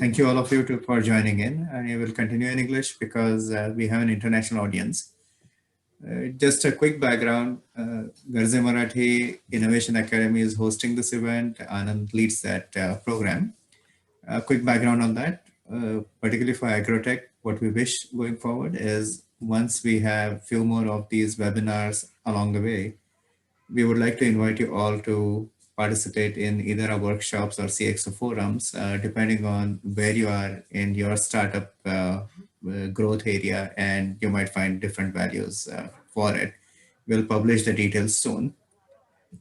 Thank you all of you for joining in. I will continue in English because we have an international audience. Just a quick background, Godge Marathi Innovation Academy is hosting this event. Anand leads that program. A quick background on that, particularly for Agrotech, what we wish going forward is once we have few more of these webinars along the way, we would like to invite you all to participate in either our workshops or CXO forums, depending on where you are in your startup growth area, and you might find different values for it. We'll publish the details soon.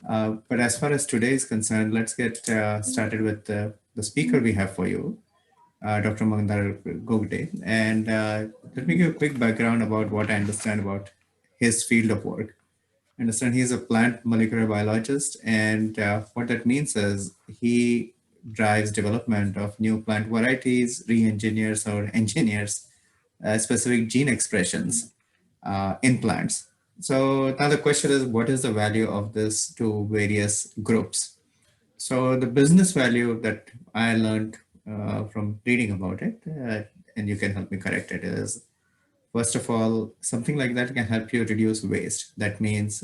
But as far as today is concerned, let's get started with the speaker we have for you, Dr. Mandar Godge. And let me give a quick background about what I understand about his field of work. I understand he's a plant molecular biologist, and what that means is he drives development of new plant varieties, re-engineers or engineers specific gene expressions in plants. So now the question is, what is the value of this to various groups? So the business value that I learned from reading about it, and you can help me correct it, is first of all, something like that can help you reduce waste. That means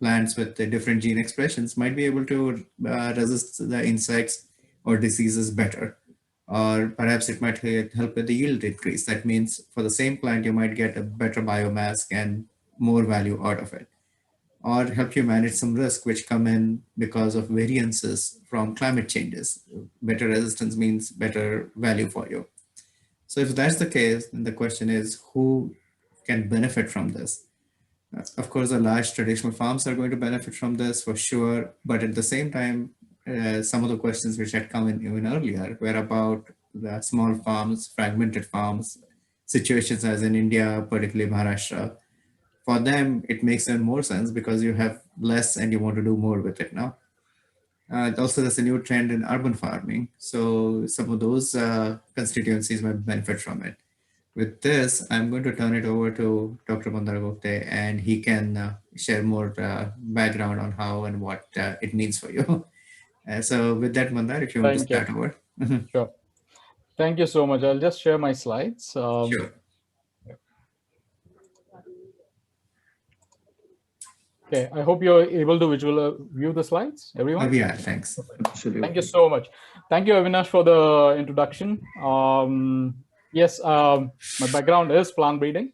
plants with the different gene expressions might be able to resist the insects or diseases better. Or perhaps it might help with the yield increase. That means for the same plant, you might get a better biomass and more value out of it. Or help you manage some risk which come in because of variances from climate changes. Better resistance means better value for you. So if that's the case, then the question is who can benefit from this? Of course, the large traditional farms are going to benefit from this for sure. But at the same time, some of the questions which had come in even earlier were about the small farms, fragmented farms, situations as in India, particularly Maharashtra. For them, it makes even more sense because you have less and you want to do more with it now. Also, there's a new trend in urban farming. So some of those constituencies might benefit from it. With this, I'm going to turn it over to Dr. Mandar Godge, and he can share more background on how and what it means for you. So with that, Mandar, if you want to start over. Sure. Thank you so much. I'll just share my slides. Sure. Okay, I hope you're able to view the slides, everyone. Yeah, thanks. Absolutely. Thank you so much. Thank you, Avinash, for the introduction. Yes, my background is plant breeding,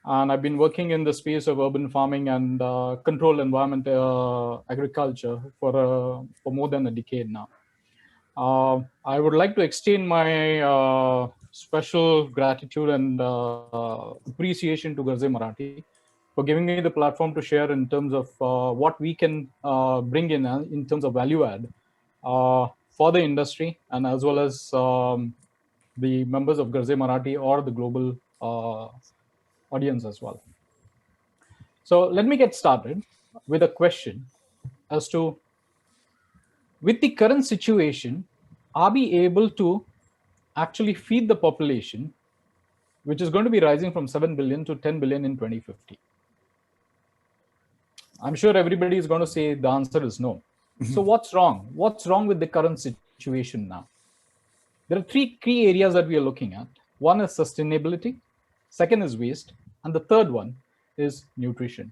and I've been working in the space of urban farming and controlled environment agriculture for more than a decade now. I would like to extend my special gratitude and appreciation to Godge Marathi for giving me the platform to share in terms of what we can bring in terms of value add for the industry, and as well as the members of Godge Marathi or the global audience as well. So let me get started with a question as to, with the current situation, are we able to actually feed the population, which is going to be rising from 7 billion to 10 billion in 2050? I'm sure everybody is going to say the answer is no. So what's wrong? What's wrong with the current situation now? There are three key areas that we are looking at. One is sustainability, second is waste, and the third one is nutrition.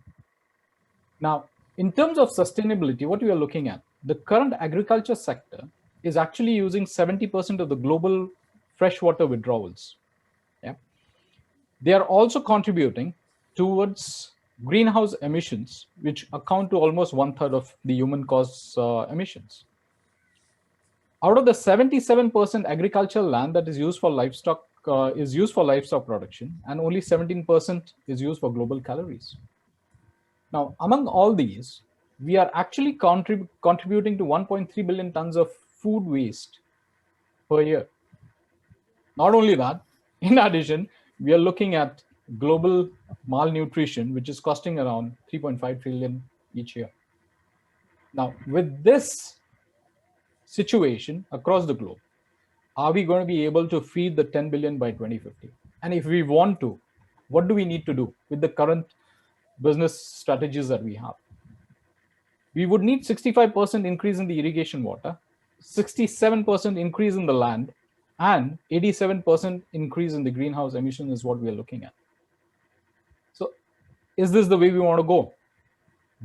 Now, in terms of sustainability, what we are looking at, the current agriculture sector is actually using 70% of the global freshwater withdrawals. Yeah. They are also contributing towards greenhouse emissions, which account to almost 1/3 of the human-caused emissions. Out of the 77% agricultural land that is used for livestock production, and only 17% is used for global calories. Now, among all these, we are actually contributing to 1.3 billion tons of food waste per year. Not only that, in addition, we are looking at global malnutrition, which is costing around 3.5 trillion each year. Now, with this situation across the globe, are we going to be able to feed the 10 billion by 2050? And if we want to, what do we need to do with the current business strategies that we have? We would need 65% increase in the irrigation water, 67% increase in the land, and 87% increase in the greenhouse emission is what we are looking at. So is this the way we want to go?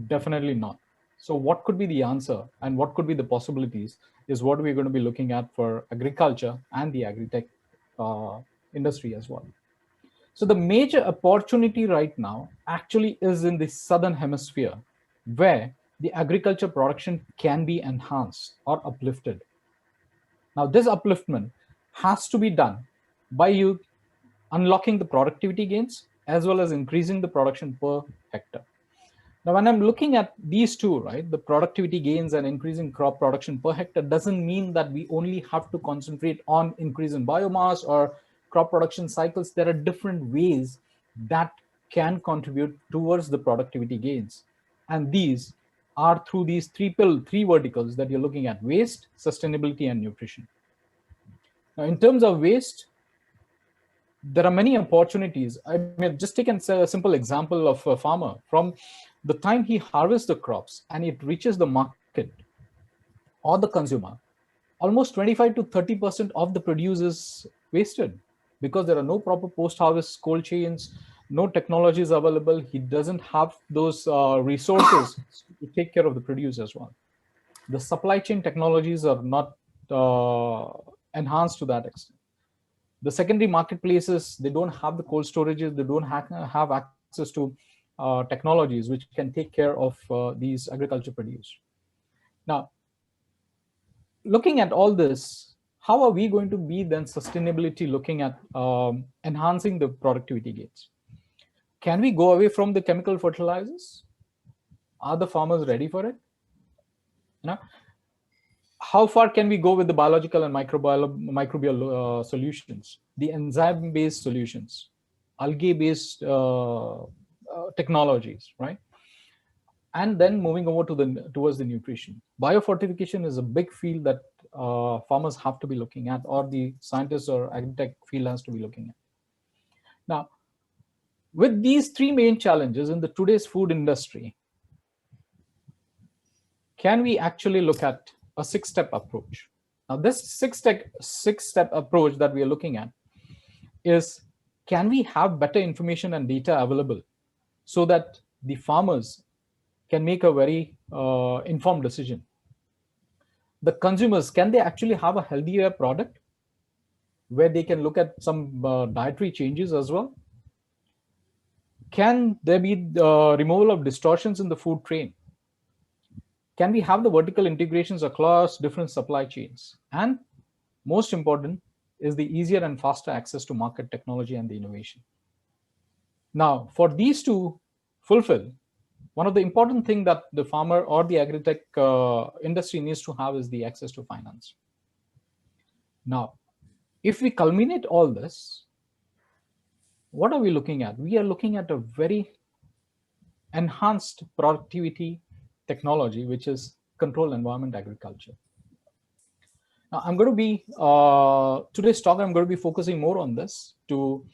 Definitely not. So what could be the answer and what could be the possibilities is what we're going to be looking at for agriculture and the agri-tech industry as well. So the major opportunity right now actually is in the southern hemisphere, where the agriculture production can be enhanced or uplifted. Now, this upliftment has to be done by you unlocking the productivity gains as well as increasing the production per hectare. Now, when I'm looking at these two, right, the productivity gains and increasing crop production per hectare doesn't mean that we only have to concentrate on increase in biomass or crop production cycles. There are different ways that can contribute towards the productivity gains. And these are through these three verticals that you're looking at: waste, sustainability, and nutrition. Now, in terms of waste, there are many opportunities. I mean, just take a simple example of a farmer. From the time he harvests the crops and it reaches the market or the consumer, almost 25 to 30% of the produce is wasted because there are no proper post-harvest cold chains, no technologies available. He doesn't have those resources to take care of the produce as well. The supply chain technologies are not enhanced to that extent. The secondary marketplaces, they don't have the cold storages, they don't have access to technologies which can take care of these agriculture produce. Now, looking at all this, how are we going to be then sustainability looking at enhancing the productivity gains? Can we go away from the chemical fertilizers? Are the farmers ready for it? You know, how far can we go with the biological and microbial solutions, the enzyme-based solutions, algae-based technologies, right? And then moving over towards the nutrition. Biofortification is a big field that farmers have to be looking at, or the scientists or agri-tech field has to be looking at. Now, with these three main challenges in the today's food industry, can we actually look at a six-step approach? Now, this six-step approach that we are looking at is, can we have better information and data available so that the farmers can make a very informed decision? The consumers, can they actually have a healthier product where they can look at some dietary changes as well? Can there be removal of distortions in the food chain? Can we have the vertical integrations across different supply chains? And most important is the easier and faster access to market technology and the innovation. Now, for these to fulfill, one of the important things that the farmer or the agri-tech industry needs to have is the access to finance. Now, if we culminate all this, what are we looking at? We are looking at a very enhanced productivity technology, which is controlled environment agriculture. Now, I'm going to be, today's talk, I'm going to be focusing more on this to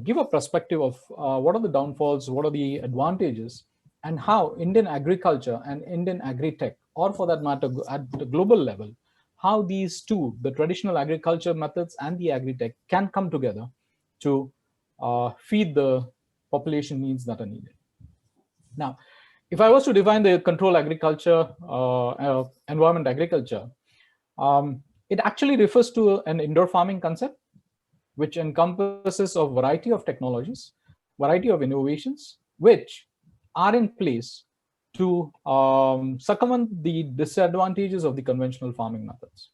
give a perspective of what are the downfalls, what are the advantages, and how Indian agriculture and Indian agri-tech, or for that matter, at the global level, how these two, the traditional agriculture methods and the agri-tech, can come together to feed the population needs that are needed. Now, if I was to define the control agriculture, environment agriculture, it actually refers to an indoor farming concept, which encompasses a variety of technologies, variety of innovations, which are in place to circumvent the disadvantages of the conventional farming methods.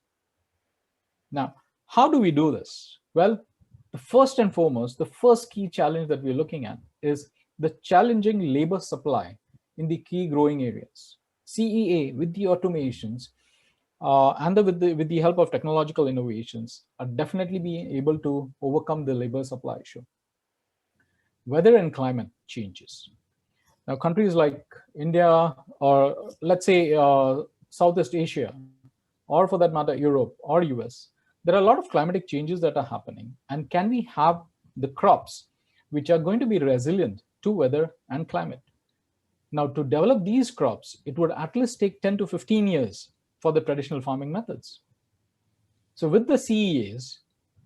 Now, how do we do this? Well, the first and foremost, the first key challenge that we're looking at is the challenging labor supply in the key growing areas. CEA, with the automations and with the help of technological innovations, are definitely being able to overcome the labor supply issue. Weather and climate changes. Now, countries like India, or let's say Southeast Asia, or for that matter, Europe or US, there are a lot of climatic changes that are happening. And can we have the crops which are going to be resilient to weather and climate? Now, to develop these crops, it would at least take 10 to 15 years for the traditional farming methods. So with the CEAs,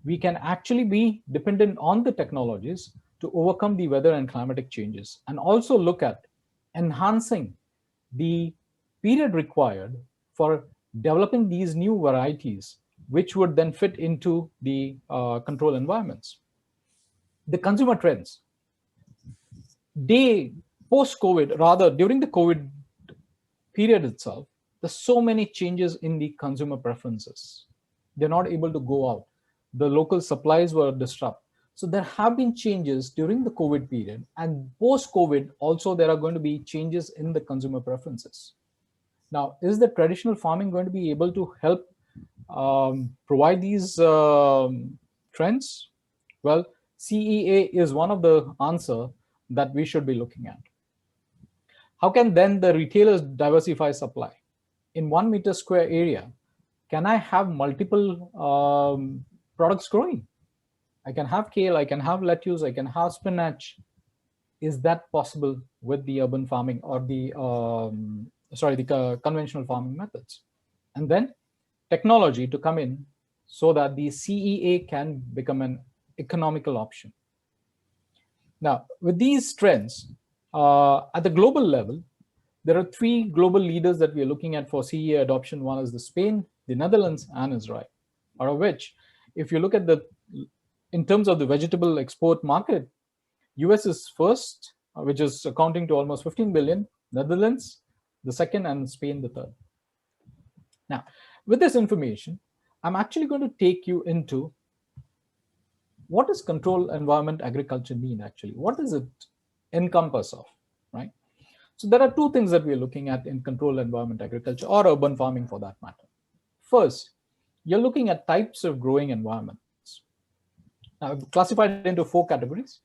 we can actually be dependent on the technologies to overcome the weather and climatic changes, and also look at enhancing the period required for developing these new varieties, which would then fit into the control environments. The consumer trends, they post-COVID, rather during the COVID period itself, there's so many changes in the consumer preferences. They're not able to go out. The local supplies were disrupted. So there have been changes during the COVID period, and post-COVID also there are going to be changes in the consumer preferences. Now, is the traditional farming going to be able to help provide these trends? Well, CEA is one of the answer that we should be looking at. How can then the retailers diversify supply? In 1 meter square area, can I have multiple products growing? I can have kale, I can have lettuce, I can have spinach. Is that possible with the urban farming or the conventional farming methods? And then technology to come in so that the CEA can become an economical option. Now, with these trends, at the global level, there are 3 global leaders that we are looking at for CEA adoption. One is the Spain, the Netherlands, and Israel, out of which, if you look at in terms of the vegetable export market, US is first, which is accounting to almost 15 billion, Netherlands the second, and Spain the third. Now, with this information, I'm actually going to take you into what does control environment agriculture mean actually? What does it encompass of, right? So there are 2 things that we're looking at in control environment agriculture, or urban farming for that matter. First, you're looking at types of growing environments. Now, I've classified it into 4 categories: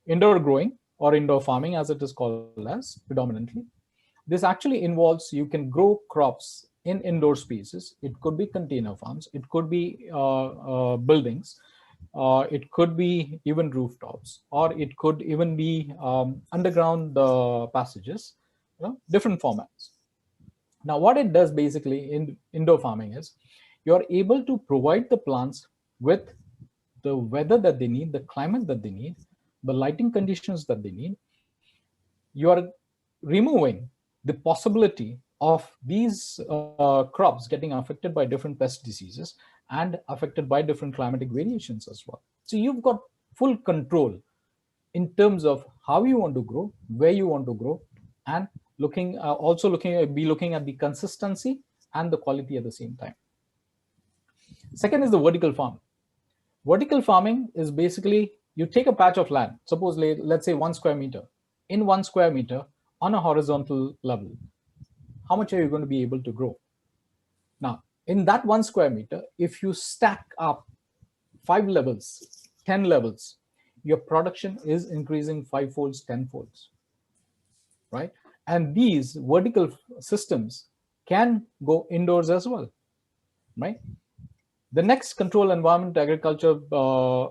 indoor growing, or indoor farming as it is called as predominantly. This actually involves you can grow crops in indoor spaces. It could be container farms, it could be buildings, it could be even rooftops, or it could even be underground passages, different formats. Now, what it does basically in indoor farming is you're able to provide the plants with the weather that they need, the climate that they need, the lighting conditions that they need. You are removing the possibility of these crops getting affected by different pest diseases and affected by different climatic variations as well. So you've got full control in terms of how you want to grow, where you want to grow, and looking at the consistency and the quality at the same time. Second is the vertical farm. Vertical farming is basically you take a patch of land, suppose let's say 1 square meter. In 1 square meter on a horizontal level, how much are you going to be able to grow? Now, in that 1 square meter, if you stack up 5 levels, 10 levels, your production is increasing 5-folds, 10-folds, right? And these vertical systems can go indoors as well, right? The next control environment agriculture,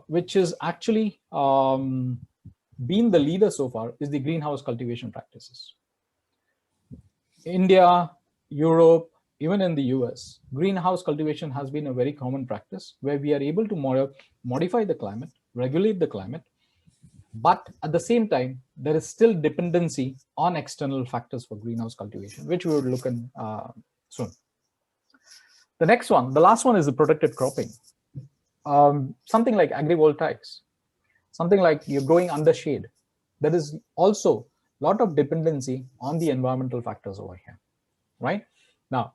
which is actually been the leader so far, is the greenhouse cultivation practices. India, Europe, even in the US, greenhouse cultivation has been a very common practice where we are able to modify the climate, regulate the climate, but at the same time, there is still dependency on external factors for greenhouse cultivation, which we will look at soon. The next one, the last one, is the protected cropping. Something like agrivoltaics, something like you're growing under shade. There is also a lot of dependency on the environmental factors over here, right? Now,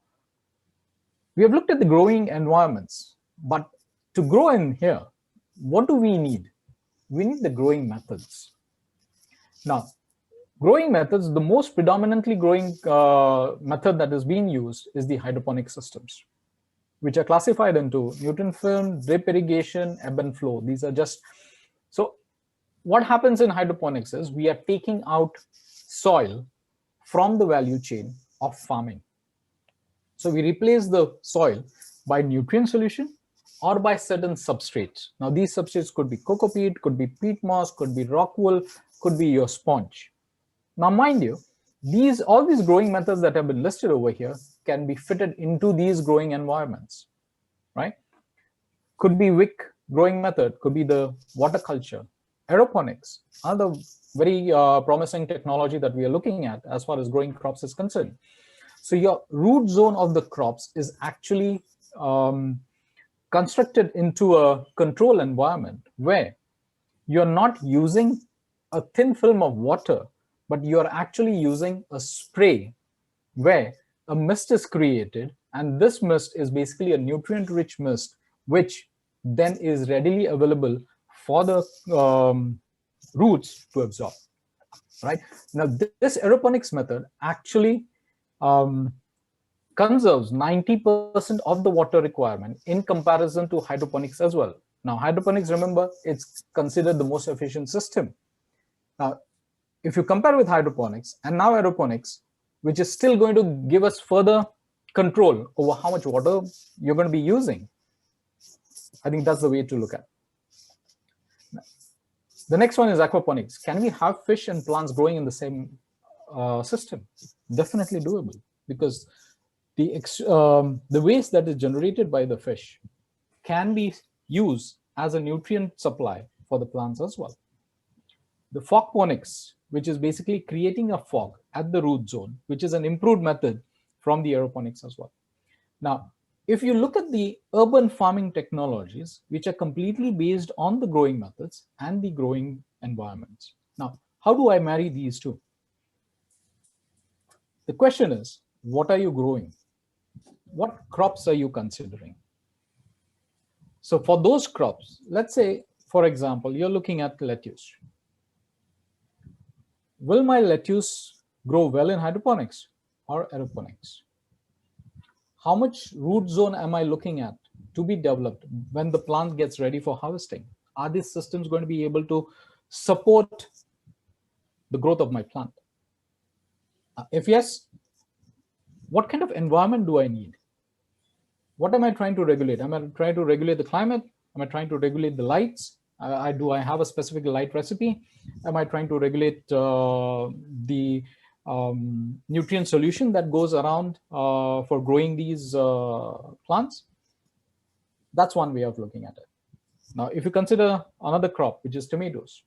we have looked at the growing environments, but to grow in here, what do we need? We need the growing methods. Now, growing methods, the most predominantly growing method that is being used is the hydroponic systems, which are classified into nutrient film, drip irrigation, ebb and flow. These are just, so what happens in hydroponics is we are taking out soil from the value chain of farming. So we replace the soil by nutrient solution or by certain substrates. Now these substrates could be coco peat, could be peat moss, could be rock wool, could be your sponge. Now mind you, all these growing methods that have been listed over here can be fitted into these growing environments, right? Could be wick growing method, could be the water culture, aeroponics, another very promising technology that we are looking at as far as growing crops is concerned. So your root zone of the crops is actually constructed into a control environment where you're not using a thin film of water, but you're actually using a spray where a mist is created, and this mist is basically a nutrient-rich mist, which then is readily available for the roots to absorb. Right now, this aeroponics method actually um, conserves 90% of the water requirement in comparison to hydroponics as well. Now, hydroponics, remember, it's considered the most efficient system. Now, if you compare with hydroponics and now aeroponics, which is still going to give us further control over how much water you're going to be using, I think that's the way to look at it. The next one is aquaponics. Can we have fish and plants growing in the same system? Definitely doable, because the waste that is generated by the fish can be used as a nutrient supply for the plants as well. The fogponics, which is basically creating a fog at the root zone, which is an improved method from the aeroponics as well. Now, if you look at the urban farming technologies, which are completely based on the growing methods and the growing environments. Now, how do I marry these two? The question is, what are you growing? What crops are you considering? So for those crops, let's say, for example, you're looking at lettuce. Will my lettuce grow well in hydroponics or aeroponics? How much root zone am I looking at to be developed when the plant gets ready for harvesting? Are these systems going to be able to support the growth of my plant? If yes, what kind of environment do I need? What am I trying to regulate? Am I trying to regulate the climate? Am I trying to regulate the lights? Do I have a specific light recipe? Am I trying to regulate the nutrient solution that goes around for growing these plants? That's one way of looking at it. Now, if you consider another crop, which is tomatoes,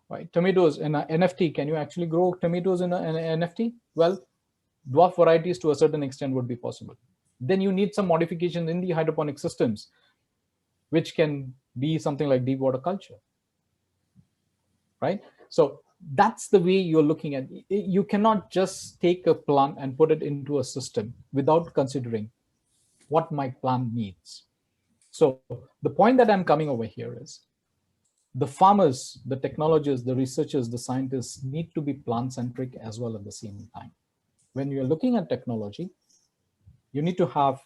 right? Tomatoes in an NFT, can you actually grow tomatoes in an NFT? Well, dwarf varieties to a certain extent would be possible. Then you need some modifications in the hydroponic systems, which can be something like deep water culture, right? So that's the way you're looking at it. You cannot just take a plant and put it into a system without considering what my plant needs. So the point that I'm coming over here is the farmers, the technologists, the researchers, the scientists need to be plant-centric as well at the same time. When you're looking at technology, you need to have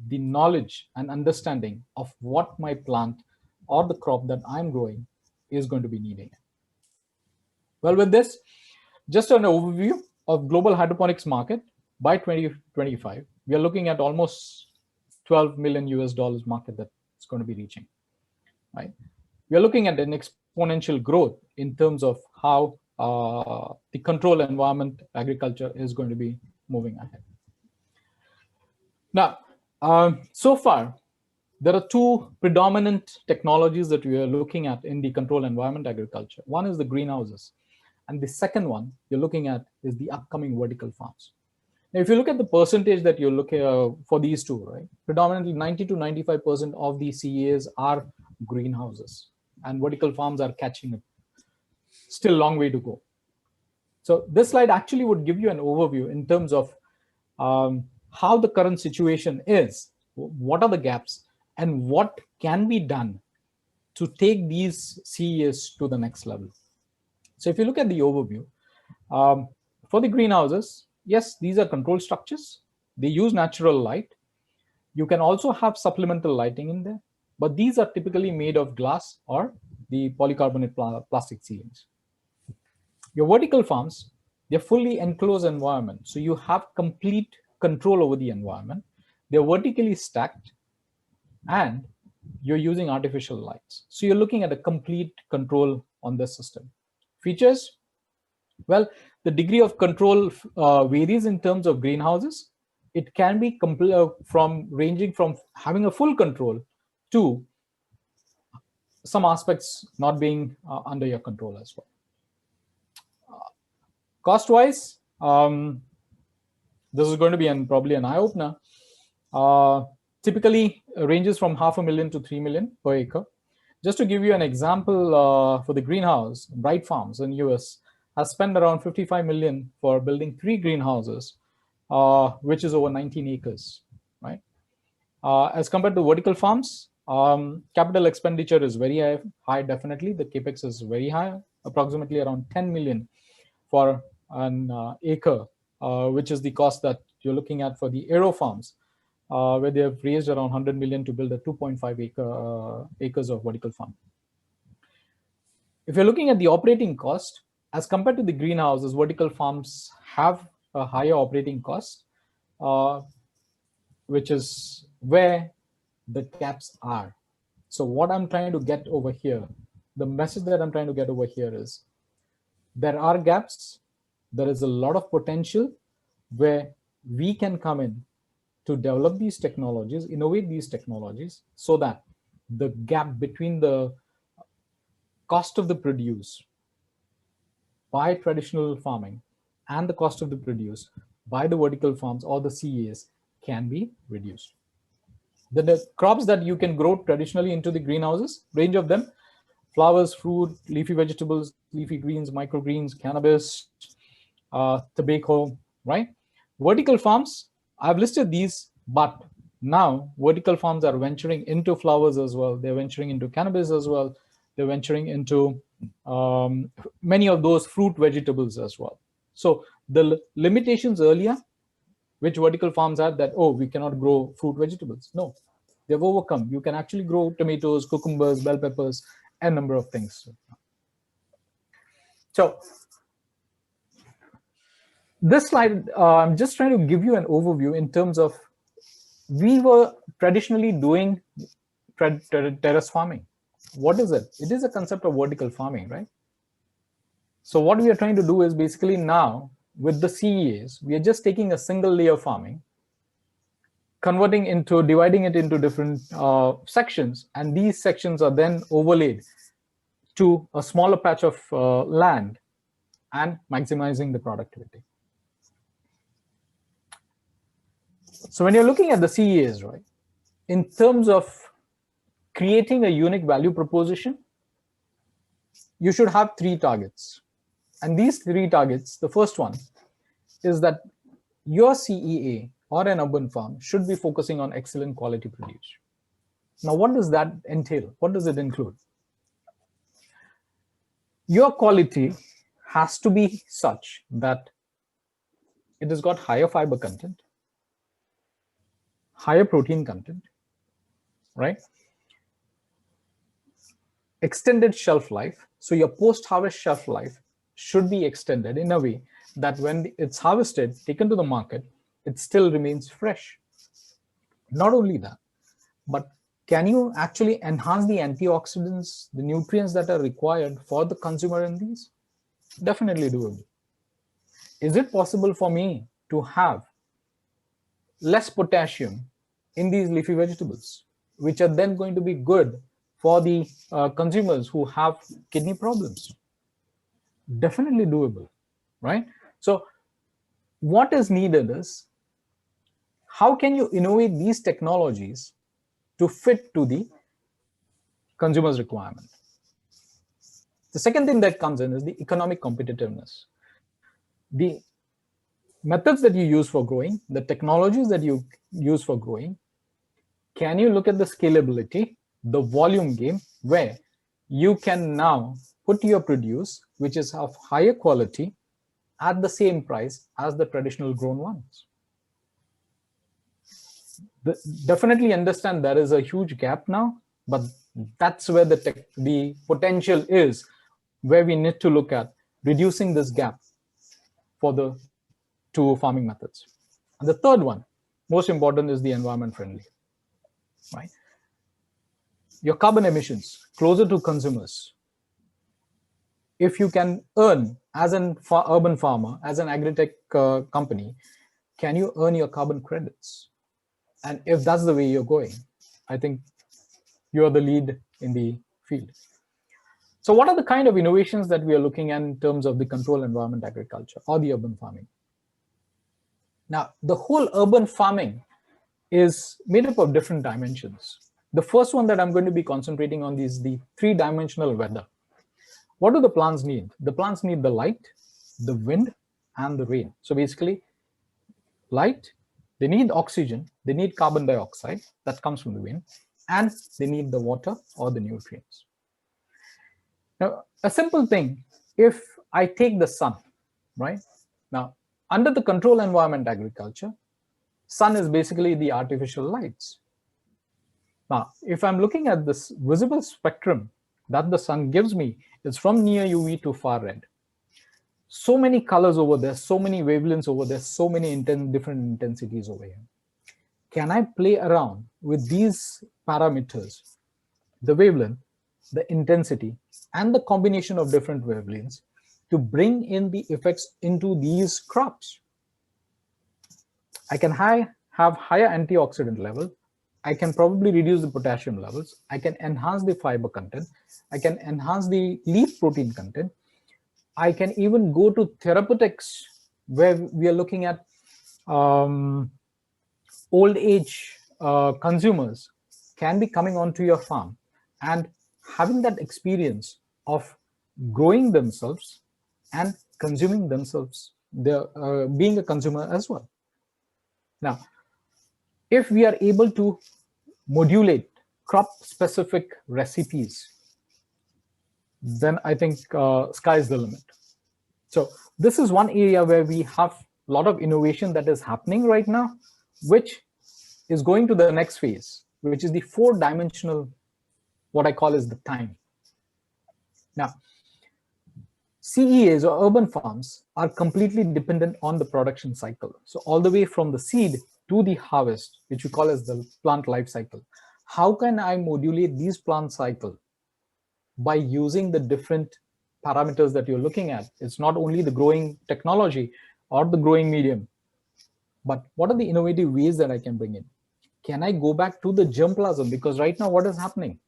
the knowledge and understanding of what my plant or the crop that I'm growing is going to be needing. Well, with this, just an overview of global hydroponics market by 2025, we are looking at almost 12 million US dollars market that it's going to be reaching, right? We are looking at an exponential growth in terms of how the control environment agriculture is going to be moving ahead. Now, so far, there are two predominant technologies that we are looking at in the control environment agriculture. One is the greenhouses, and the second one you're looking at is the upcoming vertical farms. Now, if you look at the percentage that you're looking for these two, right, predominantly 90 to 95% of the CEAs are greenhouses, and vertical farms are catching up. Still a long way to go. So this slide actually would give you an overview in terms of how the current situation is, what are the gaps, and what can be done to take these CEAs to the next level. So if you look at the overview, for the greenhouses, yes, these are controlled structures. They use natural light. You can also have supplemental lighting in there, but these are typically made of glass or the polycarbonate plastic ceilings. Your vertical farms, they're fully enclosed environment. So you have complete control over the environment. They're vertically stacked and you're using artificial lights. So you're looking at a complete control on this system. Features, well, the degree of control varies in terms of greenhouses. it can be from ranging from having a full control to some aspects not being under your control as well. Cost wise, this is going to be probably an eye opener. Typically ranges from $500,000 to $3 million per acre. Just to give you an example, for the greenhouse, Bright Farms in US has spent around $55 million for building 3 greenhouses, which is over 19 acres, right? As compared to vertical farms, capital expenditure is very high, definitely. The capex is very high, approximately around 10 million for an acre, which is the cost that you're looking at for the aero farms, where they have raised around 100 million to build a 2.5 acres of vertical farm. If you're looking at the operating cost, as compared to the greenhouses, vertical farms have a higher operating cost, which is where the gaps are. So what I'm trying to get over here, the message that I'm trying to get over here is there are gaps. There is a lot of potential where we can come in to develop these technologies, innovate these technologies, so that the gap between the cost of the produce by traditional farming and the cost of the produce by the vertical farms or the CEAs can be reduced. The crops that you can grow traditionally into the greenhouses, range of them: flowers, fruit, leafy vegetables, leafy greens, microgreens, cannabis, tobacco, right? Vertical farms, I've listed these, but now vertical farms are venturing into flowers as well. They're venturing into cannabis as well. They're venturing into many of those fruit vegetables as well. So the limitations earlier, which vertical farms had, that, oh, we cannot grow fruit vegetables. No, they've overcome. You can actually grow tomatoes, cucumbers, bell peppers, and a number of things. So this slide, I'm just trying to give you an overview in terms of, we were traditionally doing terrace farming. What is it? It is a concept of vertical farming, right? So what we are trying to do is basically now with the CEAs, we are just taking a single layer farming, dividing it into different sections, and these sections are then overlaid to a smaller patch of land and maximizing the productivity. So when you're looking at the CEAs, right, in terms of creating a unique value proposition, you should have 3 targets. And these 3 targets, the first one is that your CEA or an urban farm should be focusing on excellent quality produce. Now, what does that entail? What does it include? Your quality has to be such that it has got higher fiber content, higher protein content, right? Extended shelf life. So your post-harvest shelf life should be extended in a way that when it's harvested, taken to the market, it still remains fresh. Not only that, but can you actually enhance the antioxidants, the nutrients that are required for the consumer in these? Definitely doable. Is it possible for me to have less potassium in these leafy vegetables, which are then going to be good for the consumers who have kidney problems? Definitely doable, right? So what is needed is, how can you innovate these technologies to fit to the consumer's requirement? The second thing that comes in is the economic competitiveness. The methods that you use for growing, the technologies that you use for growing, can you look at the scalability, the volume game, where you can now put your produce, which is of higher quality, at the same price as the traditional grown ones? Definitely understand there is a huge gap now, but that's where the potential is, where we need to look at reducing this gap for the 2 farming methods. And the third one, most important, is the environment friendly, right? Your carbon emissions closer to consumers. If you can earn as an urban farmer, as an agritech company, can you earn your carbon credits? And if that's the way you're going, I think you're the lead in the field. So what are the kind of innovations that we are looking at in terms of the controlled environment agriculture or the urban farming? Now, the whole urban farming is made up of different dimensions. The first one that I'm going to be concentrating on is the three-dimensional weather. What do the plants need? The plants need the light, the wind, and the rain. So basically, light, they need oxygen, they need carbon dioxide that comes from the wind, and they need the water or the nutrients. Now, a simple thing, if I take the sun, right? Now, under the control environment agriculture, sun is basically the artificial lights. Now, if I'm looking at this visible spectrum that the sun gives me, it's from near UV to far red. So many colors over there, so many wavelengths over there, so many different intensities over here. Can I play around with these parameters, the wavelength, the intensity, and the combination of different wavelengths to bring in the effects into these crops? I can have higher antioxidant level. I can probably reduce the potassium levels. I can enhance the fiber content. I can enhance the leaf protein content. I can even go to therapeutics where we are looking at old age consumers can be coming onto your farm and having that experience of growing themselves and consuming themselves, being a consumer as well. Now, if we are able to modulate crop-specific recipes, then I think sky is the limit. So this is one area where we have a lot of innovation that is happening right now, which is going to the next phase, which is the four-dimensional, what I call is the time. Now, CEAs or urban farms are completely dependent on the production cycle. So all the way from the seed to the harvest, which we call as the plant life cycle. How can I modulate these plant cycle by using the different parameters that you're looking at? It's not only the growing technology or the growing medium, but what are the innovative ways that I can bring in? Can I go back to the germplasm? Because right now, what is happening?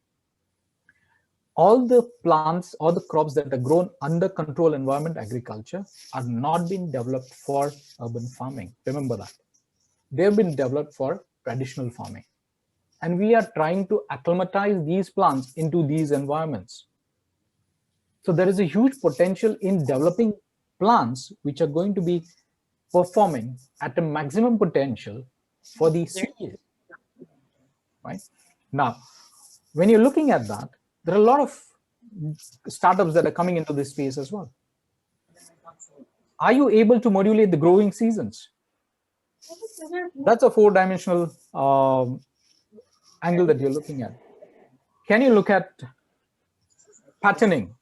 All the plants or the crops that are grown under control environment agriculture are not being developed for urban farming. Remember that. They've been developed for traditional farming. And we are trying to acclimatize these plants into these environments. So there is a huge potential in developing plants which are going to be performing at a maximum potential for the CEAs. Right? Now, when you're looking at that, there are a lot of startups that are coming into this space as well. Are you able to modulate the growing seasons? That's a four-dimensional angle that you're looking at. Can you look at patterning?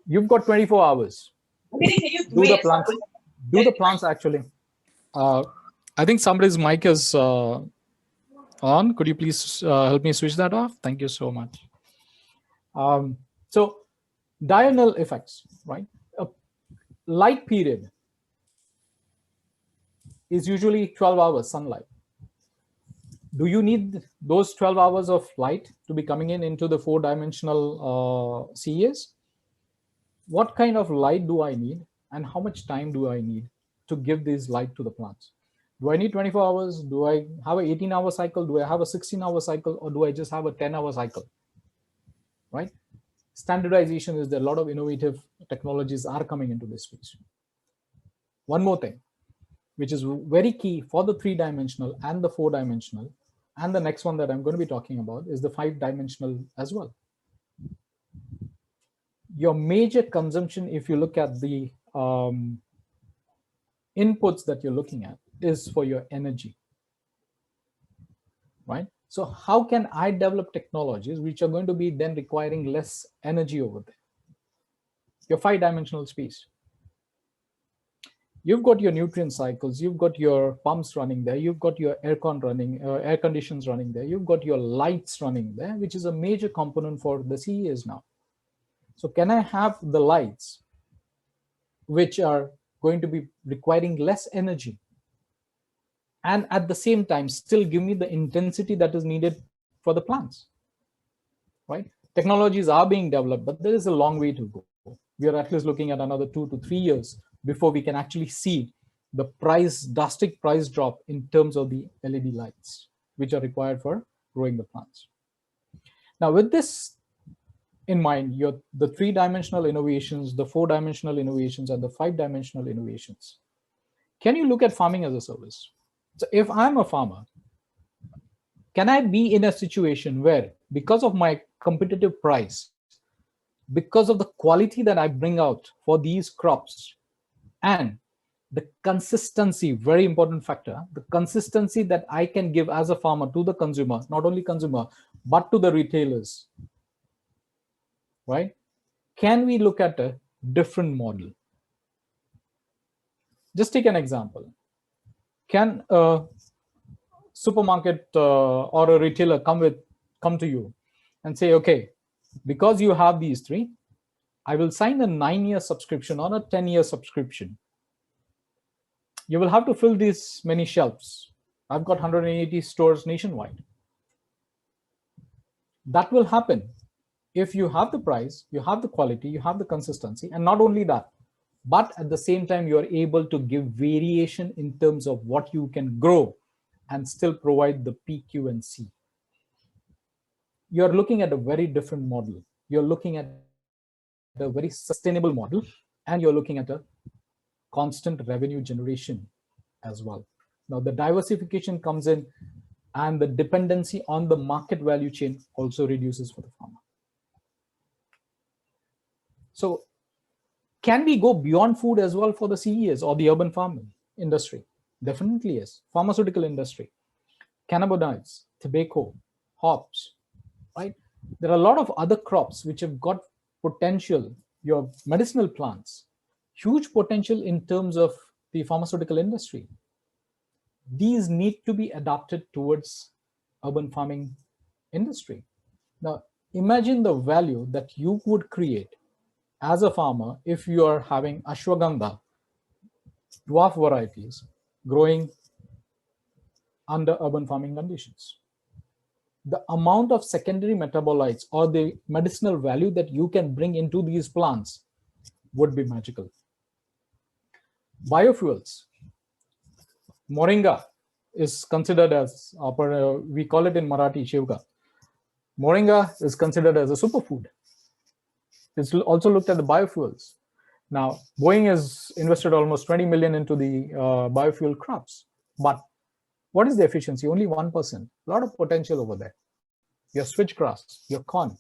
You've got 24 hours. Do the plants actually? I think somebody's mic is on. Could you please help me switch that off? Thank you so much. So diurnal effects, right? A light period is usually 12 hours sunlight. Do you need those 12 hours of light to be coming in into the four-dimensional CEAs? What kind of light do I need and how much time do I need to give this light to the plants? Do I need 24 hours? Do I have an 18-hour cycle? Do I have a 16-hour cycle? Or do I just have a 10-hour cycle? Right? Standardization is there. A lot of innovative technologies are coming into this space. One more thing, which is very key for the three-dimensional and the four-dimensional, and the next one that I'm going to be talking about is the five-dimensional as well. Your major consumption, if you look at the inputs that you're looking at, is for your energy, right? So how can I develop technologies which are going to be then requiring less energy over there? Your five-dimensional space. You've got your nutrient cycles, you've got your pumps running there, you've got your aircon running, air conditions running there, you've got your lights running there, which is a major component for the CEAs now. So can I have the lights which are going to be requiring less energy and at the same time still give me the intensity that is needed for the plants, right? Technologies are being developed, but there is a long way to go. We are at least looking at another 2 to 3 years before we can actually see the drastic price drop in terms of the LED lights, which are required for growing the plants. Now, with this in mind, the three-dimensional innovations, the four-dimensional innovations, and the five-dimensional innovations. Can you look at farming as a service? So if I'm a farmer, can I be in a situation where, because of my competitive price, because of the quality that I bring out for these crops, and the consistency, very important factor, the consistency that I can give as a farmer to the consumer, not only consumer, but to the retailers, right? Can we look at a different model? Just take an example. Can a supermarket or a retailer come to you and say, okay, because you have these three, I will sign a 9-year subscription or a 10-year subscription. You will have to fill these many shelves. I've got 180 stores nationwide. That will happen if you have the price, you have the quality, you have the consistency, and not only that, but at the same time, you are able to give variation in terms of what you can grow and still provide the P, Q, and C. You're looking at a very different model. You're looking at a very sustainable model, and you're looking at a constant revenue generation as well. Now, the diversification comes in, and the dependency on the market value chain also reduces for the farmer. So, can we go beyond food as well for the CEAs or the urban farming industry? Definitely yes. Pharmaceutical industry, cannabinoids, tobacco, hops, right? There are a lot of other crops which have got potential, your medicinal plants, huge potential in terms of the pharmaceutical industry. These need to be adapted towards urban farming industry. Now, imagine the value that you would create as a farmer if you are having ashwagandha, dwarf varieties, growing under urban farming conditions. The amount of secondary metabolites or the medicinal value that you can bring into these plants would be magical. Biofuels. Moringa is considered as, we call it in Marathi, shivga. Moringa is considered as a superfood. It's also looked at the biofuels. Now, Boeing has invested almost 20 million into the biofuel crops, but what is the efficiency? Only 1%. A lot of potential over there. Your switchgrass, your corn,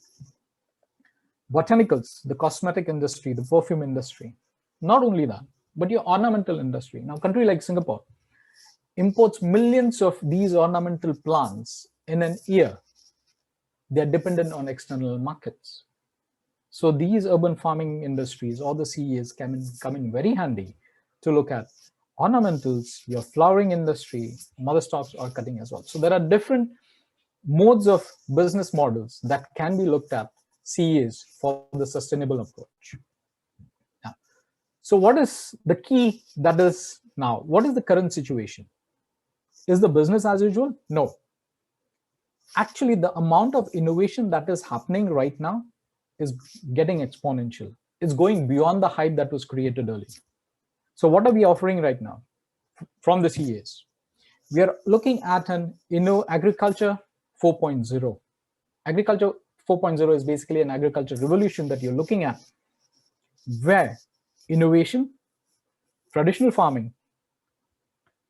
botanicals, the cosmetic industry, the perfume industry. Not only that, but your ornamental industry. Now, a country like Singapore imports millions of these ornamental plants in an year. They're dependent on external markets. So these urban farming industries or the CEAs come in very handy to look at ornamentals, your flowering industry, mother stocks or cutting as well. So there are different modes of business models that can be looked at CEAs for the sustainable approach. Now, so what is the key that is now? What is the current situation? Is the business as usual? No. Actually, the amount of innovation that is happening right now is getting exponential. It's going beyond the hype that was created earlier. So what are we offering right now from the CEAs? We are looking at an agriculture 4.0. Agriculture 4.0 is basically an agriculture revolution that you're looking at, where innovation, traditional farming,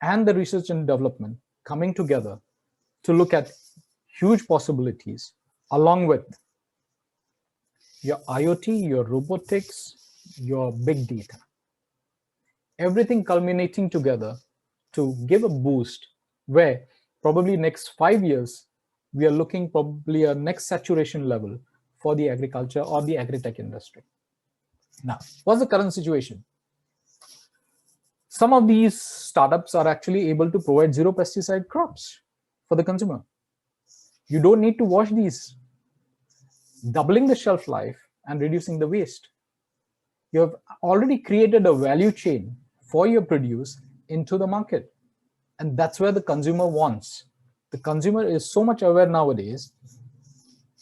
and the research and development coming together to look at huge possibilities along with your IoT, your robotics, your big data. Everything culminating together to give a boost where probably next 5 years, we are looking probably a next saturation level for the agriculture or the agri-tech industry. Now, what's the current situation? Some of these startups are actually able to provide zero pesticide crops for the consumer. You don't need to wash these, doubling the shelf life and reducing the waste. You have already created a value chain for your produce into the market. And that's where the consumer wants. The consumer is so much aware nowadays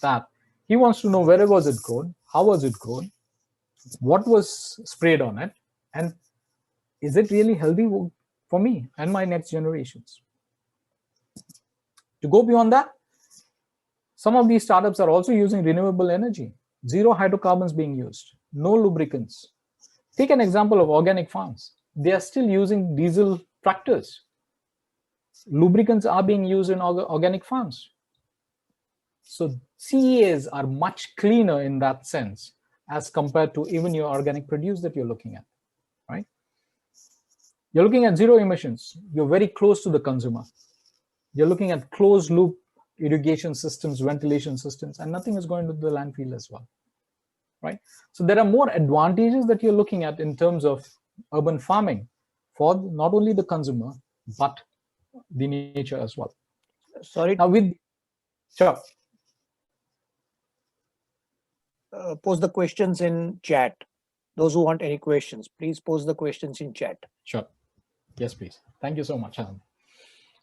that he wants to know where was it grown, how was it grown, what was sprayed on it, and is it really healthy for me and my next generations? To go beyond that, some of these startups are also using renewable energy, zero hydrocarbons being used, no lubricants. Take an example of organic farms. They are still using diesel tractors. Lubricants are being used in organic farms. So CEAs are much cleaner in that sense as compared to even your organic produce that you're looking at, right? You're looking at zero emissions. You're very close to the consumer. You're looking at closed loop irrigation systems, ventilation systems, and nothing is going to the landfill as well, right? So there are more advantages that you're looking at in terms of urban farming for not only the consumer, but the nature as well. Sorry. Now with, sure. Post the questions in chat. Those who want any questions, please post the questions in chat. Sure. Yes, please. Thank you so much, Alan.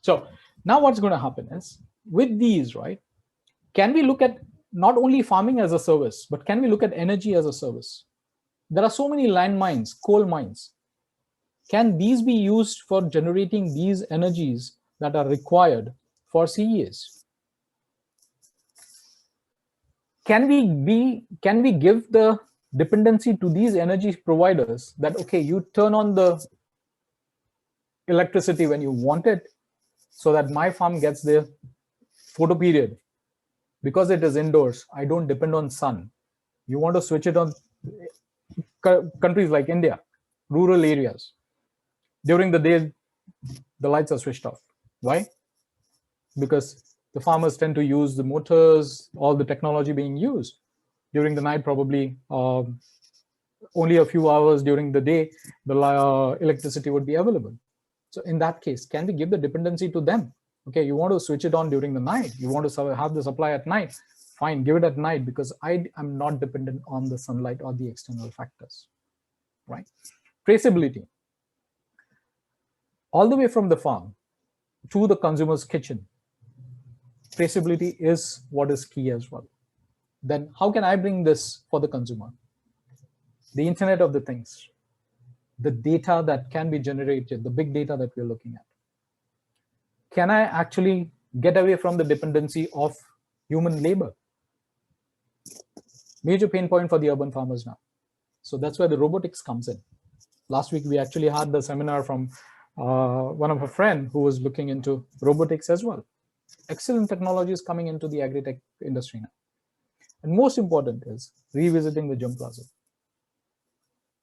So now what's going to happen is with these, right, can we look at not only farming as a service, but can we look at energy as a service? There are so many landmines, coal mines. Can these be used for generating these energies that are required for CEAs? Can we give the dependency to these energy providers that, okay, you turn on the electricity when you want it so that my farm gets the photo period? Because it is indoors, I don't depend on sun. You want to switch it on countries like India, rural areas. During the day, the lights are switched off. Why? Because the farmers tend to use the motors, all the technology being used. During the night, probably only a few hours during the day, the electricity would be available. So in that case, can we give the dependency to them? Okay, you want to switch it on during the night. You want to have the supply at night. Fine, give it at night because I am not dependent on the sunlight or the external factors, right? Traceability. All the way from the farm to the consumer's kitchen, traceability is what is key as well. Then how can I bring this for the consumer? The Internet of the Things, the data that can be generated, the big data that we're looking at. Can I actually get away from the dependency of human labor? Major pain point for the urban farmers now. So that's where the robotics comes in. Last week, we actually had the seminar from one of a friend who was looking into robotics as well. Excellent technologies coming into the agri-tech industry now. And most important is revisiting the germplasm.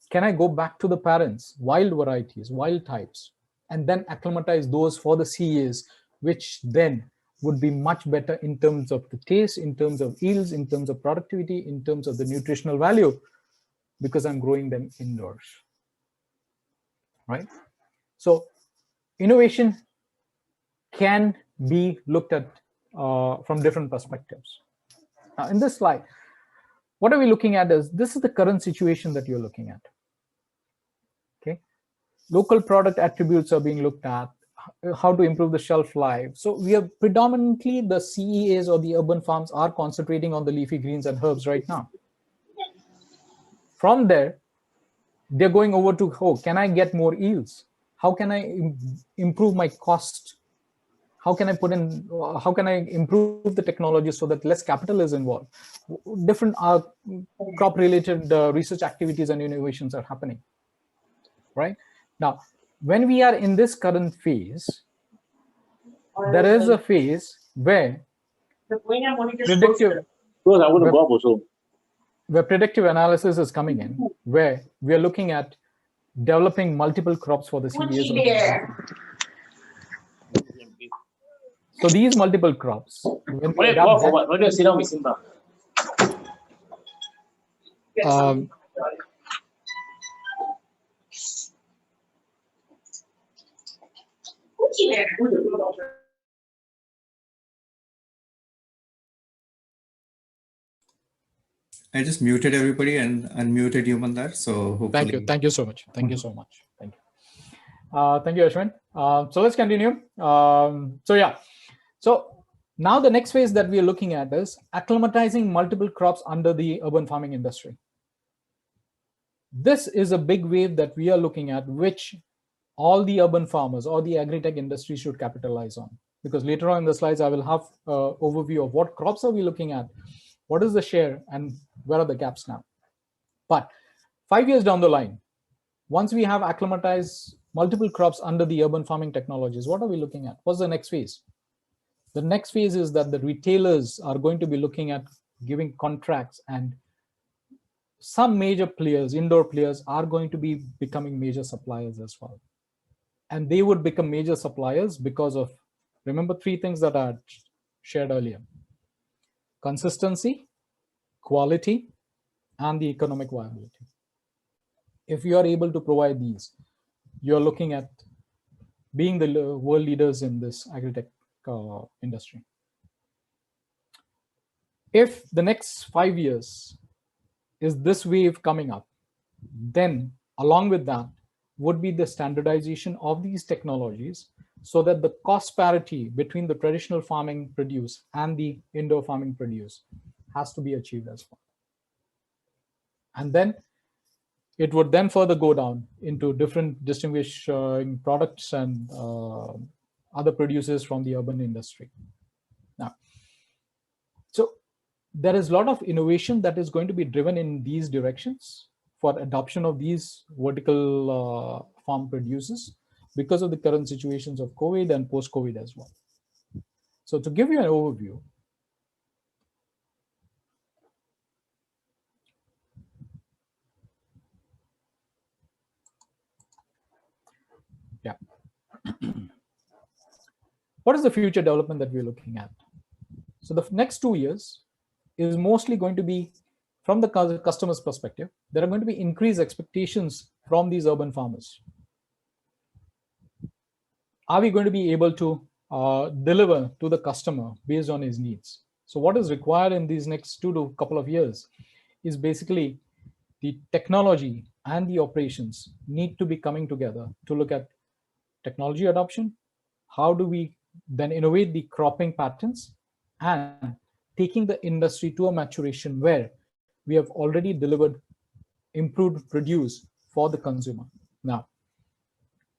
Can I go back to the parents, wild varieties, wild types, and then acclimatize those for the CEAs, which then would be much better in terms of the taste, in terms of yields, in terms of productivity, in terms of the nutritional value, because I'm growing them indoors, right? So innovation can be looked at from different perspectives. Now, in this slide, what are we looking at is, this is the current situation that you're looking at. Okay, local product attributes are being looked at, how to improve the shelf life. So we are predominantly, the CEAs or the urban farms are concentrating on the leafy greens and herbs right now. From there, they're going over to, oh, can I get more yields? How can I improve my cost? How can I improve the technology so that less capital is involved? Different crop-related research activities and innovations are happening, right? Now, when we are in this current phase, there is a phase where predictive analysis is coming in, where we are looking at developing multiple crops for the CEAs. So these multiple crops, when we adapt I just muted everybody and unmuted you, Mandar. So hopefully. Thank you so much. Thank you so much. Thank you. Thank you, Ashwin. So let's continue. So now the next phase that we are looking at is acclimatizing multiple crops under the urban farming industry. This is a big wave that we are looking at, which all the urban farmers or the agri-tech industry should capitalize on. Because later on in the slides, I will have an overview of what crops are we looking at, what is the share, and where are the gaps now. But 5 years down the line, once we have acclimatized multiple crops under the urban farming technologies, what are we looking at? What's the next phase? The next phase is that the retailers are going to be looking at giving contracts, and some major players, indoor players, are going to be becoming major suppliers as well. And they would become major suppliers because of, remember, 3 things that I shared earlier: consistency, quality, and the economic viability. If you are able to provide these, you're looking at being the world leaders in this agri-tech industry. If the next 5 years is this wave coming up, then along with that would be the standardization of these technologies, so that the cost parity between the traditional farming produce and the indoor farming produce has to be achieved as well. And then it would then further go down into different distinguishing products and other producers from the urban industry. Now, so there is a lot of innovation that is going to be driven in these directions for adoption of these vertical farm producers because of the current situations of COVID and post-COVID as well. So to give you an overview, yeah. What is the future development that we're looking at? So the next 2 years is mostly going to be from the customer's perspective. There are going to be increased expectations from these urban farmers. Are we going to be able to deliver to the customer based on his needs? So what is required in these next 2 to couple of years is basically the technology and the operations need to be coming together to look at technology adoption. How do we then innovate the cropping patterns and taking the industry to a maturation where we have already delivered improved produce for the consumer. Now,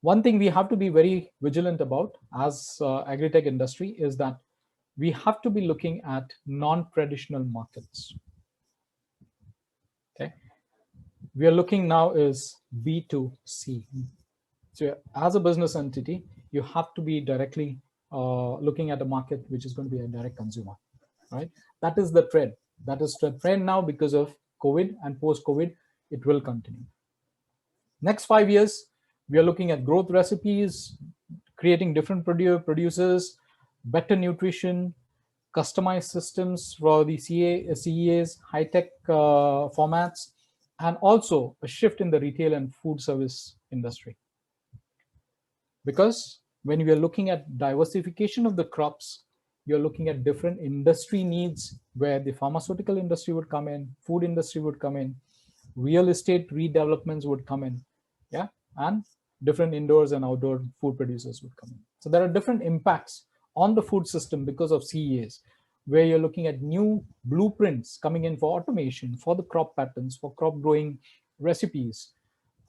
one thing we have to be very vigilant about as agri-tech industry is that we have to be looking at non-traditional markets. Okay, we are looking now is B2C. So as a business entity, you have to be directly looking at a market which is going to be a direct consumer, right? That is the trend. That is the trend now because of COVID, and post-COVID, it will continue. Next 5 years, we are looking at growth recipes, creating different producers, better nutrition, customized systems for the CEAs, high-tech formats, and also a shift in the retail and food service industry. Because when we are looking at diversification of the crops, you're looking at different industry needs where the pharmaceutical industry would come in, food industry would come in, real estate redevelopments would come in, yeah, and different indoors and outdoor food producers would come in. So there are different impacts on the food system because of CEAs, where you're looking at new blueprints coming in for automation, for the crop patterns, for crop growing recipes.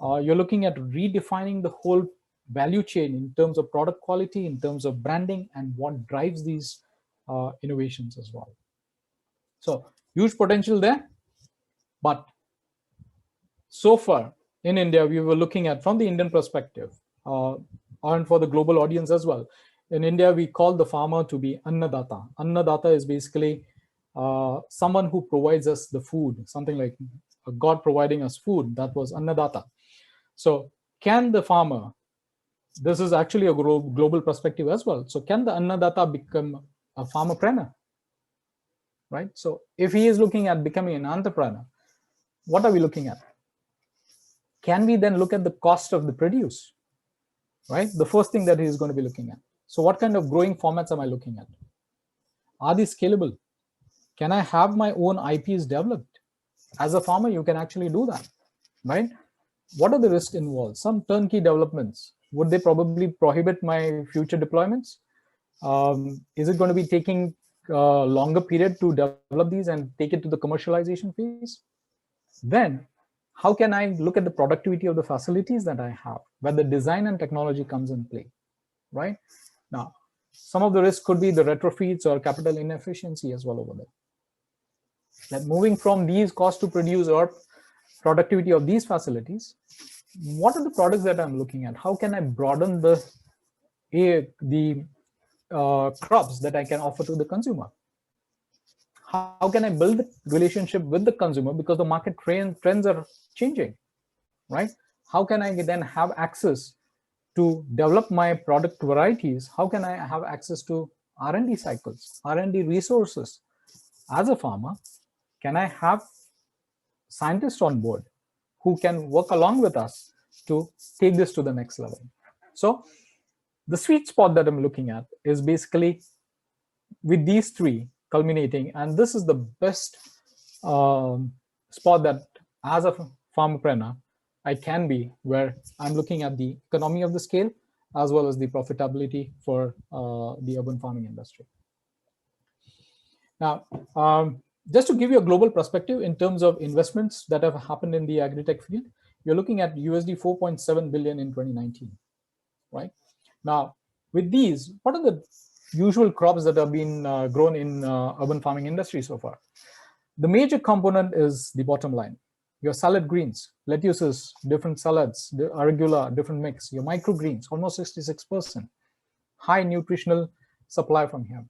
You're looking at redefining the whole value chain in terms of product quality, in terms of branding, and what drives these innovations as well. So huge potential there. But so far in India, we were looking at, from the Indian perspective, and for the global audience as well, in India, we call the farmer to be Annadata. Annadata is basically someone who provides us the food, something like God providing us food. That was Annadata. So can the farmer, this is actually a global perspective as well. So can the Annadata become a farmerpreneur, right? So if he is looking at becoming an entrepreneur, what are we looking at? Can we then look at the cost of the produce, right? The first thing that he is going to be looking at. So what kind of growing formats am I looking at? Are these scalable? Can I have my own IPs developed? As a farmer, you can actually do that, right? What are the risks involved? Some turnkey developments Would they probably prohibit my future deployments? Is it going to be taking a longer period to develop these and take it to the commercialization phase? Then how can I look at the productivity of the facilities that I have, where the design and technology comes in play, right? Now, some of the risks could be the retrofits or capital inefficiency as well over there. That moving from these cost to produce or productivity of these facilities, what are the products that I'm looking at? How can I broaden the crops that I can offer to the consumer? How can I build the relationship with the consumer, because the market trends are changing, right? How can I then have access to develop my product varieties? How can I have access to R&D cycles, R&D resources? As a farmer, can I have scientists on board who can work along with us to take this to the next level? So the sweet spot that I'm looking at is basically with these three culminating, and this is the best spot that as a farmerpreneur I can be, where I'm looking at the economy of the scale as well as the profitability for the urban farming industry. Now, just to give you a global perspective in terms of investments that have happened in the agri-tech field, you're looking at USD 4.7 billion in 2019, right? Now, with these, what are the usual crops that have been grown in urban farming industry so far? The major component is the bottom line. Your salad greens, lettuces, different salads, the arugula, different mix, your microgreens, almost 66%. High nutritional supply from here.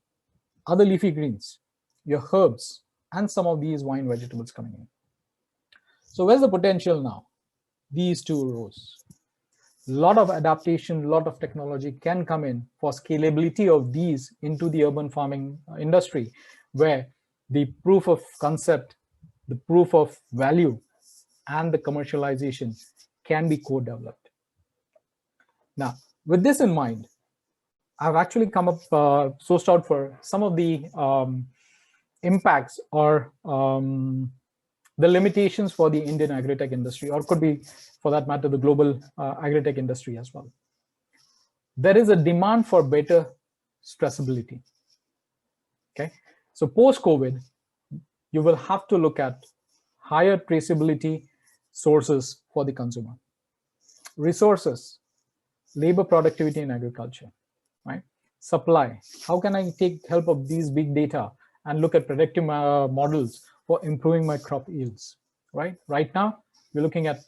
Other leafy greens, your herbs, and some of these vine vegetables coming in. So where's the potential now? These two rows. A lot of adaptation, a lot of technology can come in for scalability of these into the urban farming industry, where the proof of concept, the proof of value, and the commercialization can be co-developed. Now, with this in mind, I've actually come up, sourced out for some of the impacts or the limitations for the Indian agri-tech industry, or could be, for that matter, the global agri-tech industry as well. There is a demand for better traceability. Okay, so post-COVID, you will have to look at higher traceability sources for the consumer. Resources, labor productivity in agriculture, right? Supply, how can I take help of these big data and look at predictive models for improving my crop yields, right? Right now, we're looking at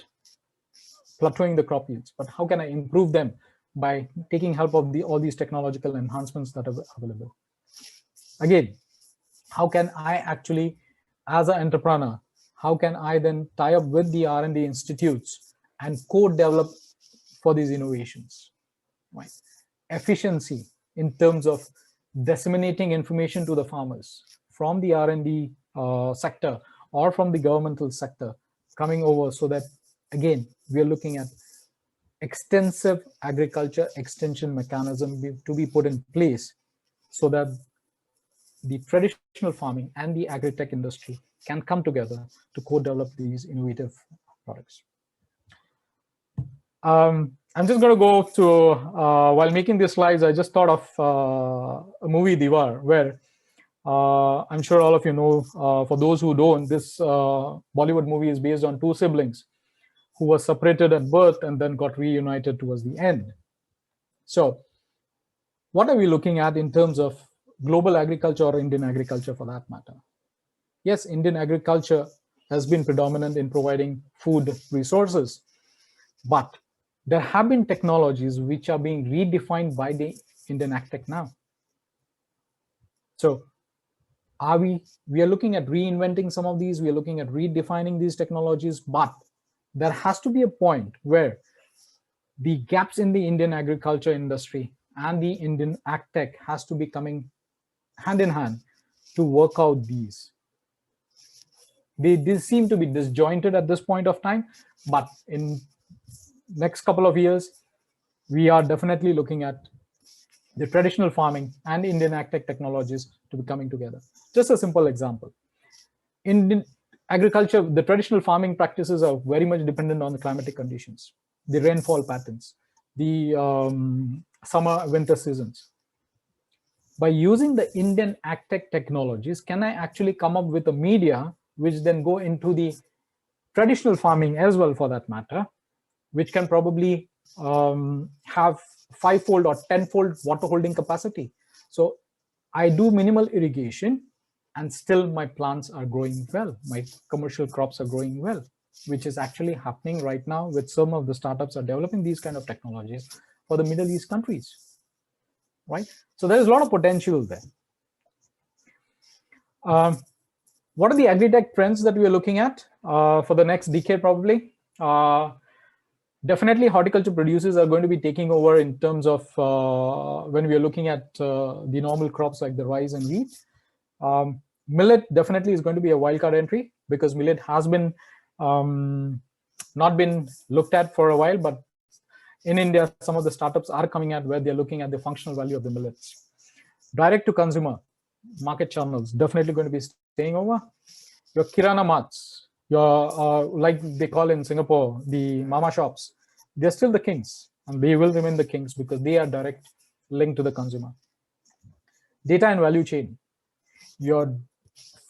plateauing the crop yields, but how can I improve them by taking help of all these technological enhancements that are available? Again, how can I actually, as an entrepreneur, how can I then tie up with the R&D institutes and co-develop for these innovations, right? Efficiency in terms of disseminating information to the farmers from the R&D sector or from the governmental sector coming over, so that, again, we are looking at extensive agriculture extension mechanism to be put in place so that the traditional farming and the agri-tech industry can come together to co-develop these innovative products. I'm just going to go to, while making these slides, I just thought of a movie, Diwar, where I'm sure all of you know, for those who don't, this Bollywood movie is based on two siblings who were separated at birth and then got reunited towards the end. So what are we looking at in terms of global agriculture or Indian agriculture for that matter? Yes, Indian agriculture has been predominant in providing food resources, but there have been technologies which are being redefined by the Indian AgTech now. So we are looking at reinventing some of these, we are looking at redefining these technologies, but there has to be a point where the gaps in the Indian agriculture industry and the Indian AgTech has to be coming hand in hand to work out these. They seem to be disjointed at this point of time, but in next couple of years, we are definitely looking at the traditional farming and Indian AgTech technologies to be coming together. Just a simple example. In agriculture, the traditional farming practices are very much dependent on the climatic conditions, the rainfall patterns, the summer winter seasons. By using the Indian Agtech technologies, can I actually come up with a media which then go into the traditional farming as well, for that matter, which can probably have 5-fold or 10-fold water holding capacity? So I do minimal irrigation and still my plants are growing well. My commercial crops are growing well, which is actually happening right now with some of the startups are developing these kind of technologies for the Middle East countries, right? So there's a lot of potential there. What are the agri-tech trends that we are looking at for the next decade probably? Definitely horticulture producers are going to be taking over in terms of when we are looking at the normal crops like the rice and wheat. Millet definitely is going to be a wildcard entry because millet has been not been looked at for a while, but in India, some of the startups are coming at where they're looking at the functional value of the millets. Direct to consumer market channels definitely going to be staying over. Your kirana marts, your like they call in Singapore, the mama shops, they're still the kings and they will remain the kings because they are direct linked to the consumer. Data and value chain, your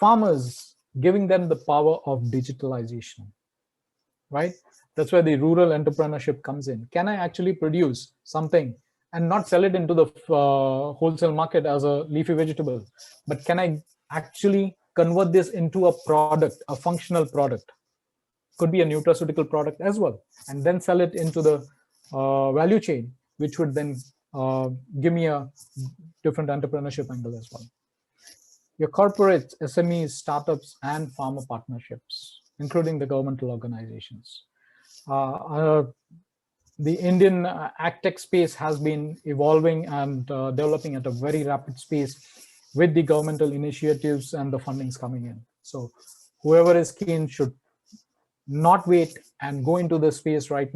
farmers, giving them the power of digitalization, right? That's where the rural entrepreneurship comes in. Can I actually produce something and not sell it into the wholesale market as a leafy vegetable, but can I actually convert this into a product, a functional product? Could be a nutraceutical product as well, and then sell it into the value chain, which would then give me a different entrepreneurship angle as well. Your corporates, SMEs, startups, and farmer partnerships, including the governmental organizations. The Indian Agtech space has been evolving and developing at a very rapid pace with the governmental initiatives and the fundings coming in. So whoever is keen should not wait and go into the space right now.